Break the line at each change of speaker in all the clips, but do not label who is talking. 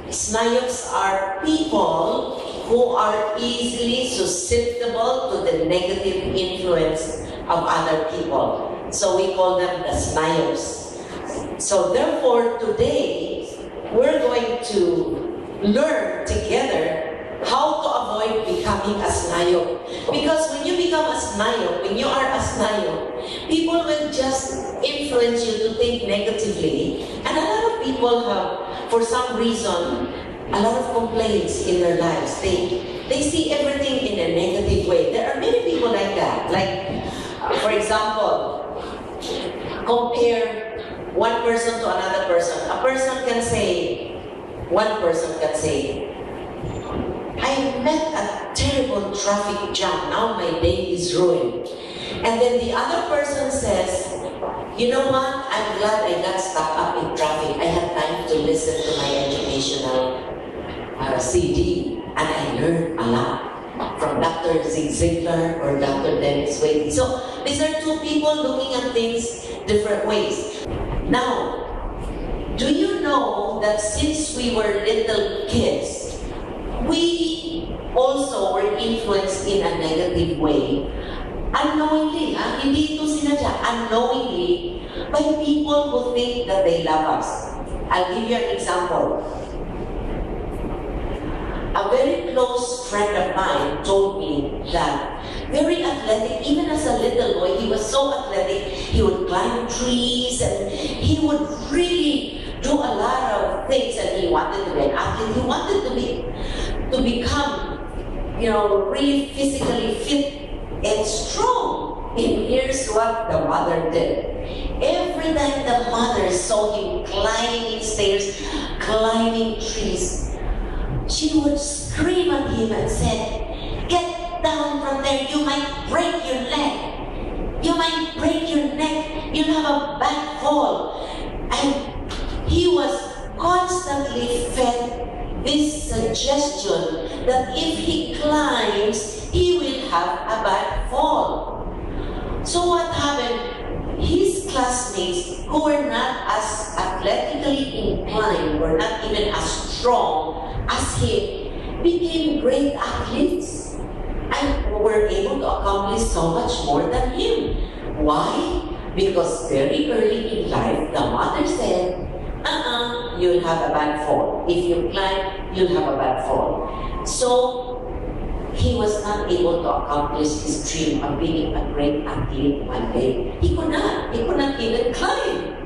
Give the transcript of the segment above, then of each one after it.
Snayuks are people who are easily susceptible to the negative influence of other people. So we call them the Snayuks. So therefore, today, we're going to learn together how to avoid becoming a Snayuk. Because when you become a Snayuk, when you are a Snayuk, people will just influence you to think negatively. And a lot of people have, for some reason, a lot of complaints in their lives. They see everything in a negative way. There are many people like that. Like, for example, compare one person to another person. A person can say, one person can say, I met a terrible traffic jam. Now my day is ruined. And then the other person says, you know what? I'm glad I got stuck up in traffic. I had time to listen to my educational CD, and I learned a lot from Dr. Zig Ziglar or Dr. Dennis Waitley. So these are two people looking at things different ways. Now, do you know that since we were little kids, we also were influenced in a negative way, unknowingly, hindi ito sinadya, unknowingly, by people who think that they love us. I'll give you an example. A very close friend of mine told me that very athletic, even as a little boy, he was so athletic, he would climb trees and he would really do a lot of things, and he wanted to be an athlete. He wanted to become, really physically fit and strong. And here's what the mother did. Every time the mother saw him climbing stairs, climbing trees, she would scream at him and said, get down from there, you might break your leg. You might break your neck, you'll have a bad fall. And he was constantly fed this suggestion that if he climbs, he will have a bad fall. So what happened? His classmates, who were not as athletically inclined, were not even as strong as him, became great athletes and were able to accomplish so much more than him. Why? Because very early in life, the mother said, you'll have a bad fall. If you climb, you'll have a bad fall. So he was not able to accomplish his dream of being a great athlete one day. He could not even climb.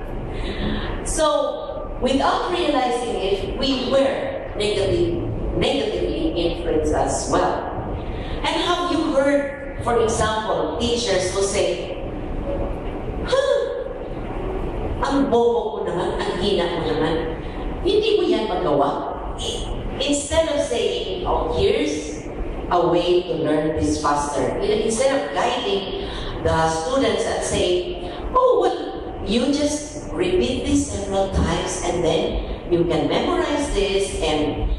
So without realizing it, we were negatively influenced as well. And have you heard, for example, teachers who say, ang bobo ko naman, ang hina ko naman, hindi ko yan magawa. Instead of saying, here's a way to learn this faster, instead of guiding the students and saying, you just repeat this several times and then you can memorize this, and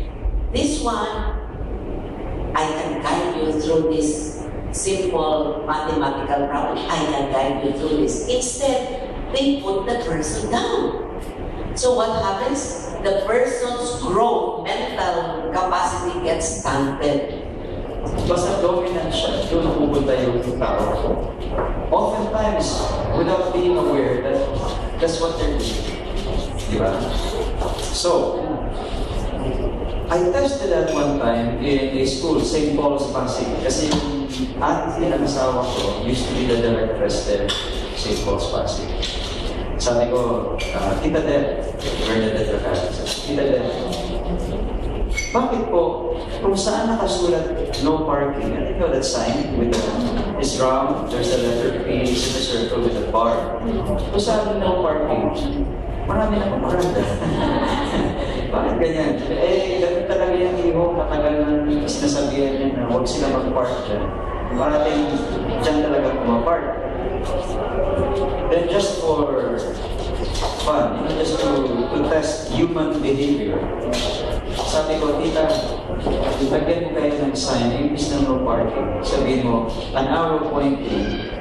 this one, I can guide you through this simple mathematical problem. I can guide you through this. Instead, they put the person down. So what happens? The person's growth, mental capacity gets stunted.
Basta dominant siya, doon napupunta yung tao. Oftentimes, without being aware that that's what they're doing. Diba? So, I tested that one time in a school, St. Paul's Pasig. Kasi yung ating asawa ko used to be the directress there, St. Paul's Pasig. Sabi ko, Tita Del, Bernadette Rocado, Tita Del, bakit po, kung saan nakasulat no parking, and you know that sign with this drum, there's a letter P, it's in a circle with a bar. Kung saan no parking, marami na kumaranda. Bakit ganyan? Ganun talaga yung ihong katagal ng sinasabihan niya na huwag sila mag-park dyan. Parating dyan talaga kumapark. Then just for fun, just to test human behavior, sabi ko, Tita, lagyan mo kayo ng sign, imbis na no parking. Sabihin mo, an arrow pointing,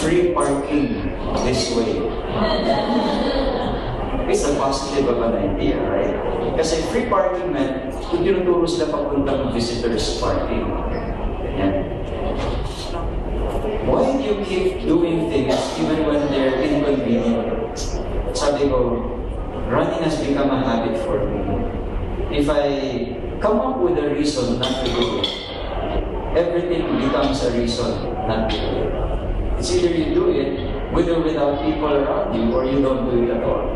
free parking this way. It's a positive of an idea, right? Kasi free parking meant, kung tinuturo sila papuntang visitors parking. Yan. Why do you keep doing things even when they're inconvenient? Sabi ko, running has become a habit for me. If I come up with a reason not to do it, everything becomes a reason not to do it. It's either you do it with or without people around you, or you don't do it at all.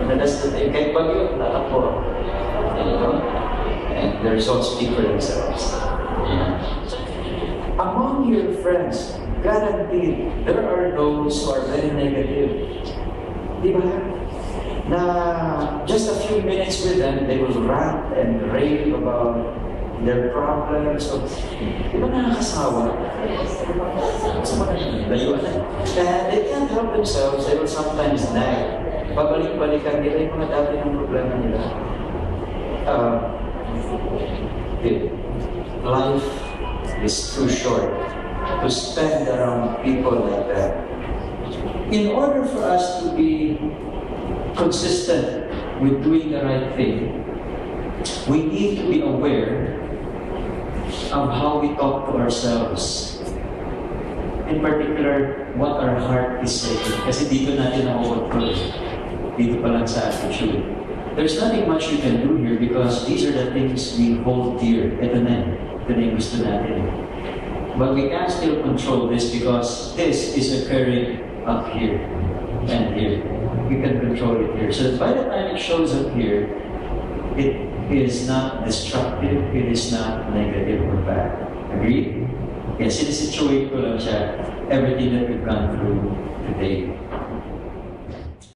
And that's the thing. Kahit bagyo, tatakbo. You know? And the results speak for themselves. Among your friends, guaranteed, there are those who are very negative. Di ba? Na just a few minutes with them, they will rant and rave about their problems. So, di ba nakakasawa? So, layuan na. They can't help themselves. They will sometimes nag. Babalik-balikan nila yung mga dati ng problema nila. Life is too short to spend around people like that. In order for us to be consistent with doing the right thing, we need to be aware of how we talk to ourselves. In particular, what our heart is saying. Kasi dito natin na-control. Dito pa lang sa attitude. There's nothing much you can do here because these are the things we hold dear. Ito na yung gusto natin. But we can still control this because this is occurring up here and here. We can control it here. So by the time it shows up here, it is not destructive, it is not negative or bad. Agreed? Yes, sinisituate ko lang siya everything that we've gone through today.